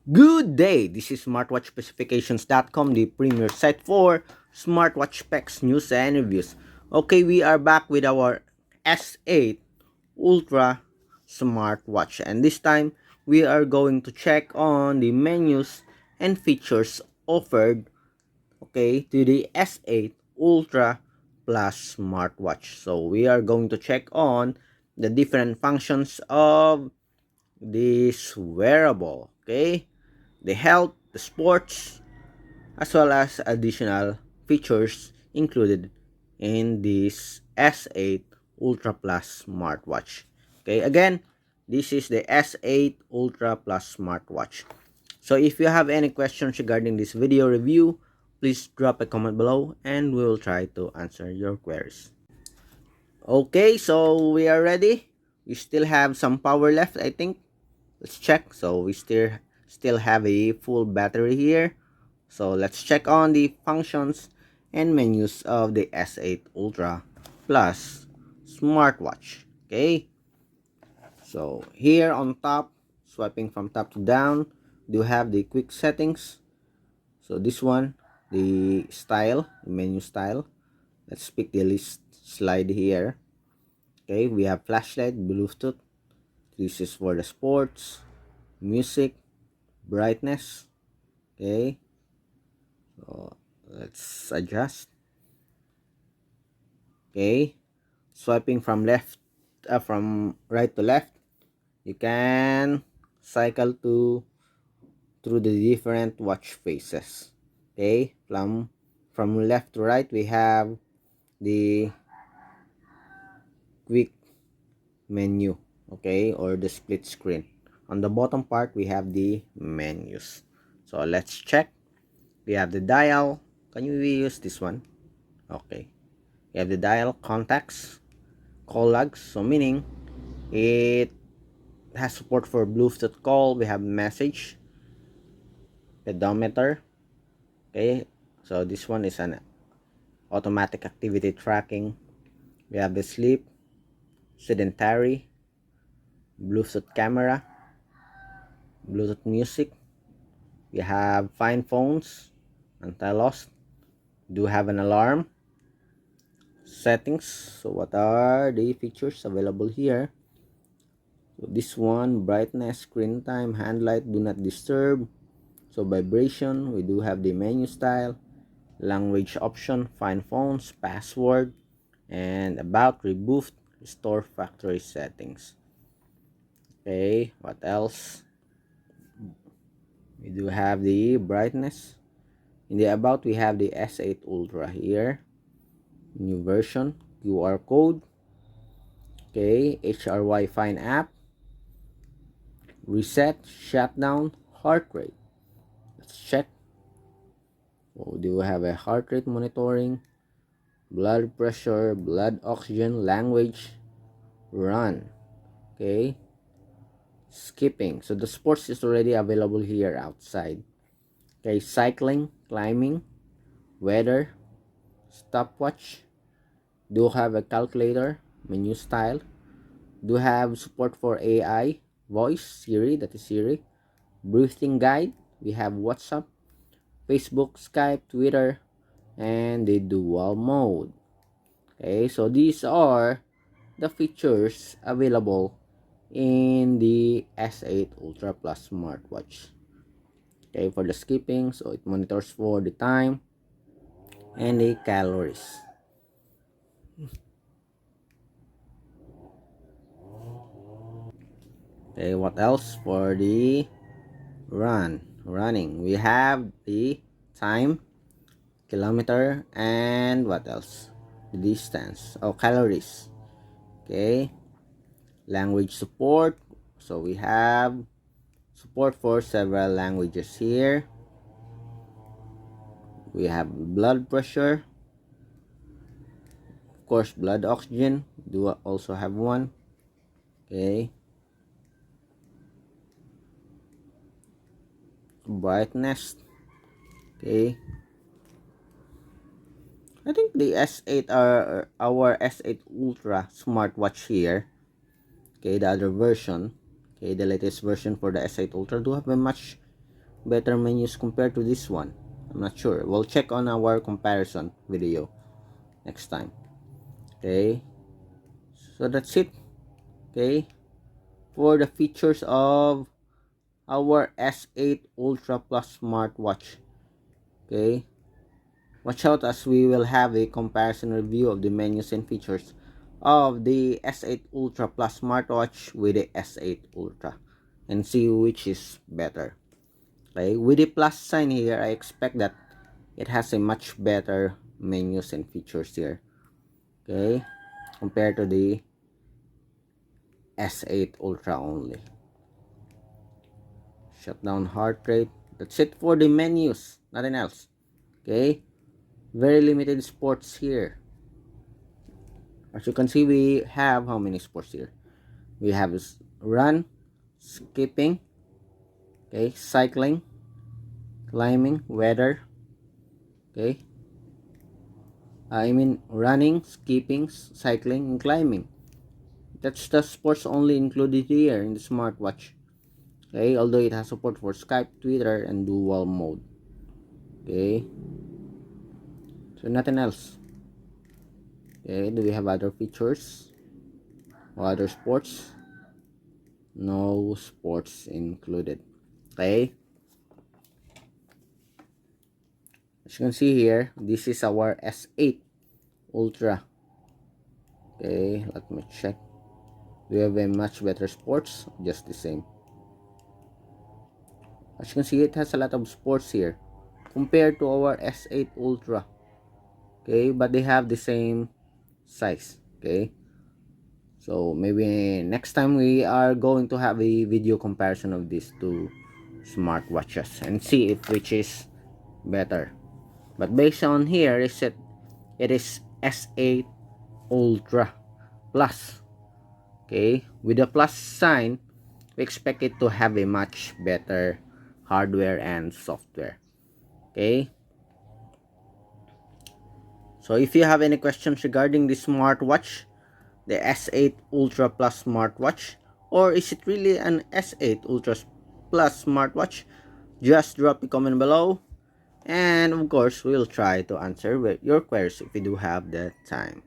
Good day! This is smartwatchspecifications.com, the premier site for smartwatch specs, news, and reviews. Okay, we are back with our S8 Ultra smartwatch, and this time we are going to check on the menus and features offered, okay, to the S8 Ultra Plus smartwatch. So we are going to check on the different functions of this wearable, okay, the health, the sports, as well as additional features included in this S8 Ultra Plus smartwatch. Okay, again, this is the S8 Ultra Plus smartwatch. So if you have any questions regarding this video review, please drop a comment below and we will try to answer your queries. Okay, so we are ready. We still have some power left, I think. Let's check. So we still have a full battery here. So let's check on the functions and menus of the S8 Ultra Plus smartwatch. Okay, so here on top, swiping from top to down, do have the quick settings. So this one, the style, the menu style. Let's pick the list slide here. Okay, we have flashlight, Bluetooth. This is for the sports, music, brightness. Okay, so let's adjust. Okay, swiping from from right to left, you can cycle through the different watch faces. Okay, from left to right, we have the quick menu, okay, or the split screen. On the bottom part, we have the menus. So let's check. We have the dial. Can you use this one? Okay, we have the dial, contacts, call logs, so meaning it has support for Bluetooth call. We have message, pedometer. Okay, so this one is an automatic activity tracking. We have the sleep, sedentary, Bluetooth camera, Bluetooth music. We have find phones, anti-lost. Do have an alarm, settings. So what are the features available here? So this one, brightness, screen time, hand light, do not disturb. So vibration, we do have the menu style, language option, find phones, password, and about, reboot, restore factory settings. Okay, what else? We do have the brightness. In the about, we have the S8 Ultra here, new version, QR code. Okay, HRY find app, reset, shutdown, heart rate. Let's check. So do we have a heart rate monitoring, blood pressure, blood oxygen, language, run. Okay, skipping. So the sports is already available here outside. Okay, cycling, climbing, weather, stopwatch. Do have a calculator, menu style. Do have support for AI, voice, Siri, that is Siri. Breathing guide. We have WhatsApp, Facebook, Skype, Twitter, and the dual mode. Okay, so these are the features available in the S8 Ultra Plus smartwatch. Okay, for the skipping, so it monitors for the time and the calories. Okay, what else? For the running, we have the time, kilometer, and what else? The distance, oh, calories. Okay, language support, so we have support for several languages here. We have blood pressure, of course, blood oxygen, do also have one. Okay, brightness. Okay, I think the S8 are our S8 Ultra smartwatch here. Okay, the other version, okay, the latest version for the S8 Ultra do have a much better menus compared to this one. I'm not sure. We'll check on our comparison video next time. Okay, so that's it. Okay, for the features of our S8 Ultra Plus smartwatch. Okay, watch out as we will have a comparison review of the menus and features of the S8 Ultra Plus smartwatch with the S8 Ultra and see which is better. Okay, with the plus sign here, I expect that it has a much better menus and features here. Okay, compared to the S8 Ultra only. Shut down heart rate. That's it for the menus, nothing else. Okay, very limited sports here. As you can see, we have how many sports here? We have run, skipping, okay, cycling, climbing, weather, okay. I mean running, skipping, cycling, and climbing. That's the sports only included here in the smartwatch. Okay, although it has support for Skype, Twitter, and dual mode. Okay, so nothing else. Okay, do we have other features or other sports? No sports included. Okay, as you can see here, this is our S8 Ultra. Okay, let me check. Do we have a much better sports? Just the same. As you can see, it has a lot of sports here compared to our S8 Ultra. Okay, but they have the same size. Okay, so maybe next time we are going to have a video comparison of these two smartwatches and see if which is better. But based on here, it is S8 Ultra Plus. Okay, with the plus sign, we expect it to have a much better hardware and software. Okay, so if you have any questions regarding the smartwatch, the S8 Ultra Plus smartwatch, or is it really an S8 Ultra Plus smartwatch, just drop a comment below, and of course we'll try to answer your queries if we do have the time.